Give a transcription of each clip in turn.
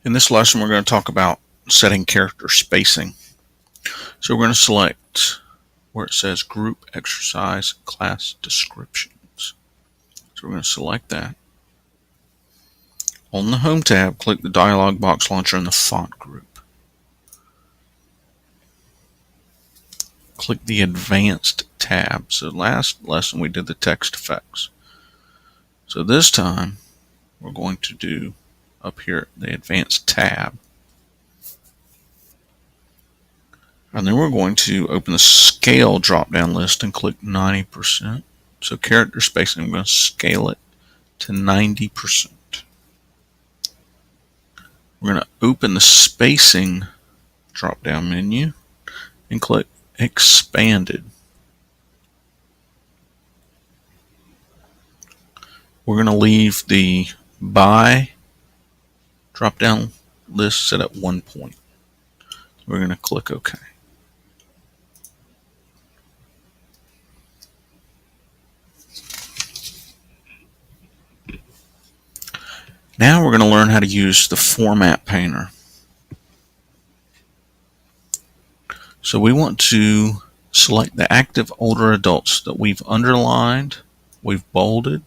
In this lesson, we're going to talk about setting character spacing. So we're going to select where it says Group Exercise Class Descriptions. So we're going to select that. On the Home tab, click the dialog box launcher in the Font group. Click the Advanced tab. So last lesson we did the text effects. So this time we're going to do up here the Advanced tab. And then we're going to open the Scale drop-down list and click 90%. So character spacing, I'm going to scale it to 90%. We're going to open the Spacing drop-down menu and click Expanded. We're going to leave the By drop-down list set at 1 point. We're going to click OK. Now we're going to learn how to use the Format Painter. So we want to select the active older adults that we've underlined, we've bolded,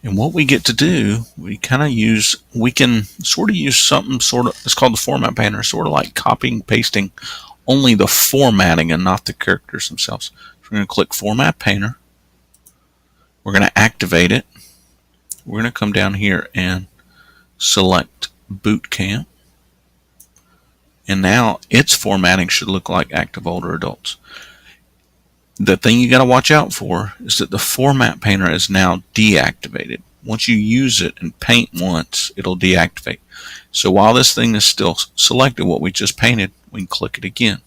and what we get to do, we can sort of use something it's called the Format Painter, sort of like copying, pasting, only the formatting and not the characters themselves. So we're going to click Format Painter. We're going to activate it. We're going to come down here and select Boot Camp. And now its formatting should look like active older adults. The thing you got to watch out for is that the Format Painter is now deactivated. Once you use it and paint once, it'll deactivate. So while this thing is still selected, what we just painted, we can click it again.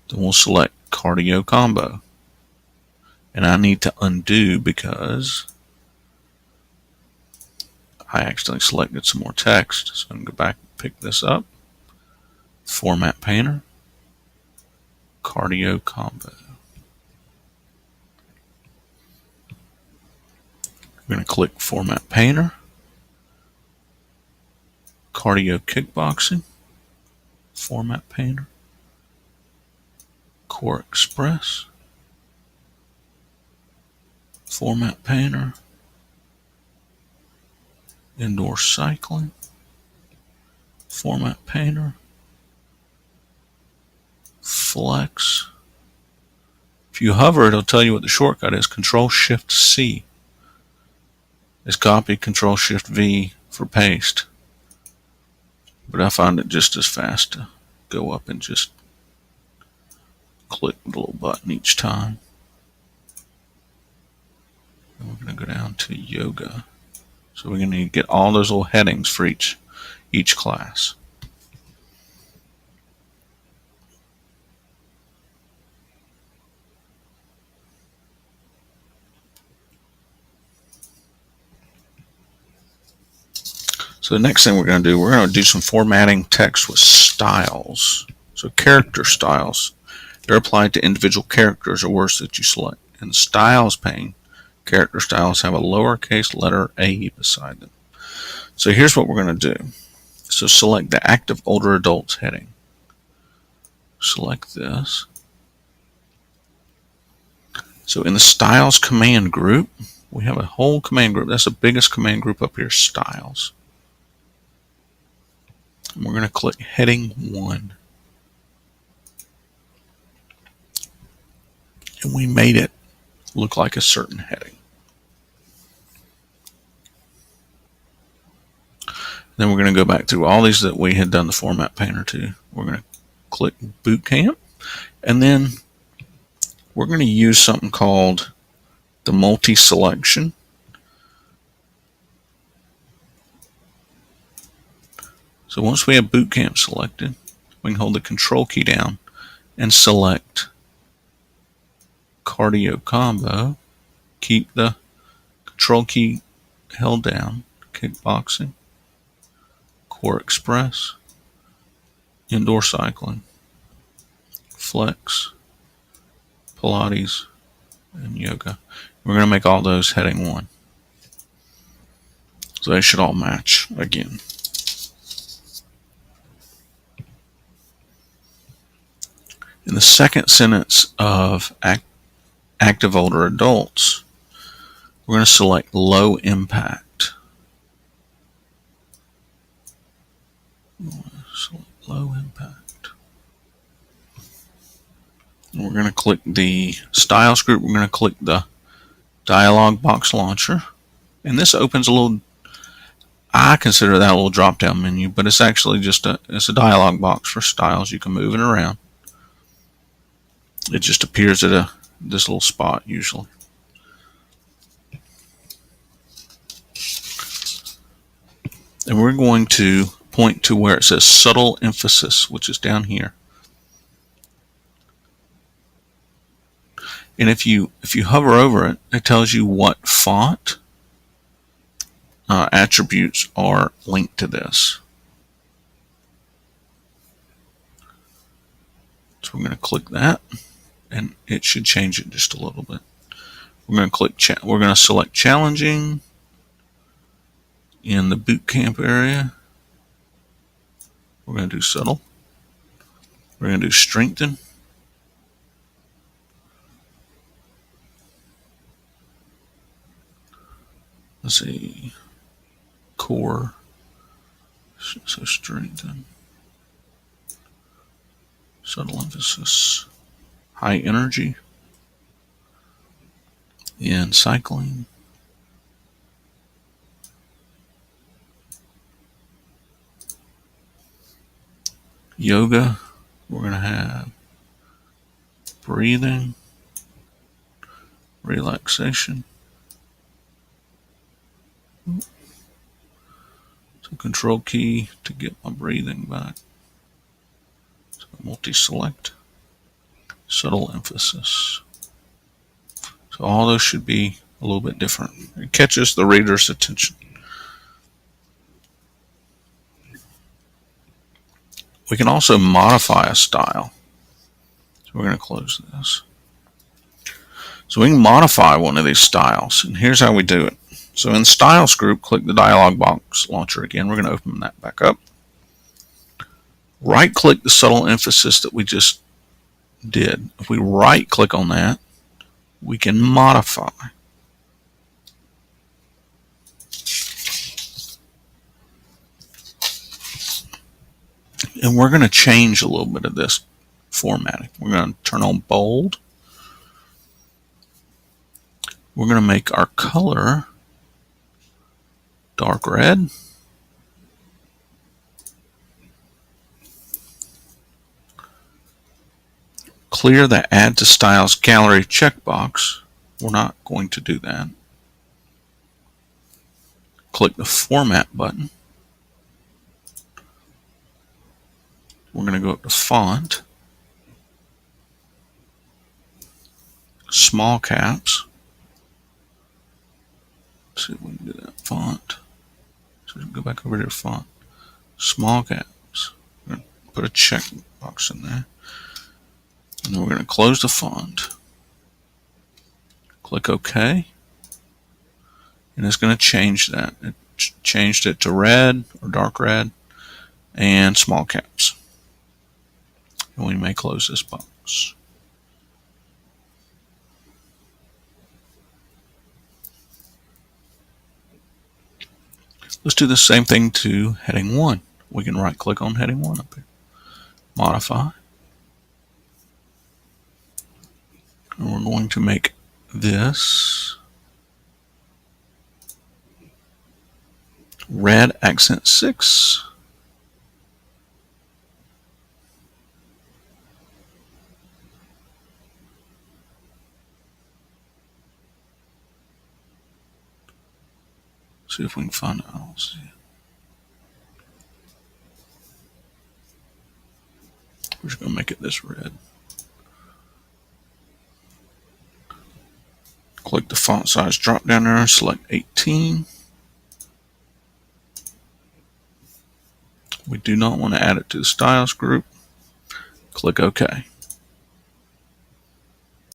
Then we'll select Cardio Combo. And I need to undo because I accidentally selected some more text. So I'm going to go back and pick this up. Format Painter, Cardio Combo. We're going to click Format Painter, Cardio Kickboxing, Format Painter, Core Express, Format Painter, Indoor Cycling, Format Painter, Flex. If you hover, it'll tell you what the shortcut is. Control-Shift-C is copy, Control-Shift-V for paste. But I find it just as fast to go up and just click the little button each time. And we're going to go down to Yoga. So we're going to get all those little headings for each class. So the next thing we're going to do some formatting text with styles. So character styles, they're applied to individual characters or words that you select. In the Styles pane, character styles have a lowercase letter A beside them. So here's what we're going to do. So select the Active Older Adults heading. Select this. So in the Styles command group, we have a whole command group. That's the biggest command group up here, Styles. And we're going to click Heading 1. And we made it look like a certain heading. Then we're going to go back through all these that we had done the Format Painter to. We're going to click Boot Camp. And then we're going to use something called the multi-selection. So once we have Boot Camp selected, we can hold the Control key down and select Cardio Combo. Keep the Control key held down. Kickboxing, Core Express, Indoor Cycling, Flex, Pilates, and Yoga. We're going to make all those heading 1. So they should all match again. In the second sentence of active older adults, we're going to select low impact. Select low impact. And we're going to click the styles group. We're going to click the dialog box launcher. And this opens a little, I consider that a little drop down menu, but it's actually just it's a dialog box for styles. You can move it around. It just appears at this little spot usually. And we're going to point to where it says subtle emphasis, which is down here. And if you hover over it, it tells you what font attributes are linked to this. So we're going to click that, and it should change it just a little bit. We're going to click. We're going to select challenging in the boot camp area. We're going to do subtle. We're going to do strengthen. Let's see. Core. So strengthen. Subtle emphasis. High energy. In cycling. Yoga. We're going to have breathing. Relaxation. So control key to get my breathing back. So multi-select. Subtle emphasis. So all those should be a little bit different. It catches the reader's attention. We can also modify a style. So we're going to close this. So we can modify one of these styles, and here's how we do it. So in Styles group, click the dialog box launcher again. We're going to open that back up. Right-click the subtle emphasis that we just did. If we right-click on that, we can modify. And we're going to change a little bit of this formatting. We're going to turn on bold. We're going to make our color dark red. Clear the Add to Styles Gallery checkbox. We're not going to do that. Click the Format button. We're going to go up to Font, Small Caps. Let's see if we can do that. Font. So we can go back over to Font, Small Caps. We're going to put a check box in there. And then we're going to close the font. Click OK. And it's going to change that. It changed it to red or dark red and small caps. And we may close this box. Let's do the same thing to heading 1. We can right click on heading 1 up here. Modify. And we're going to make this red accent 6. See if we can find it. I'll see. We're just going to make it this red. Click the font size drop down there and select 18. We do not want to add it to the styles group. Click OK.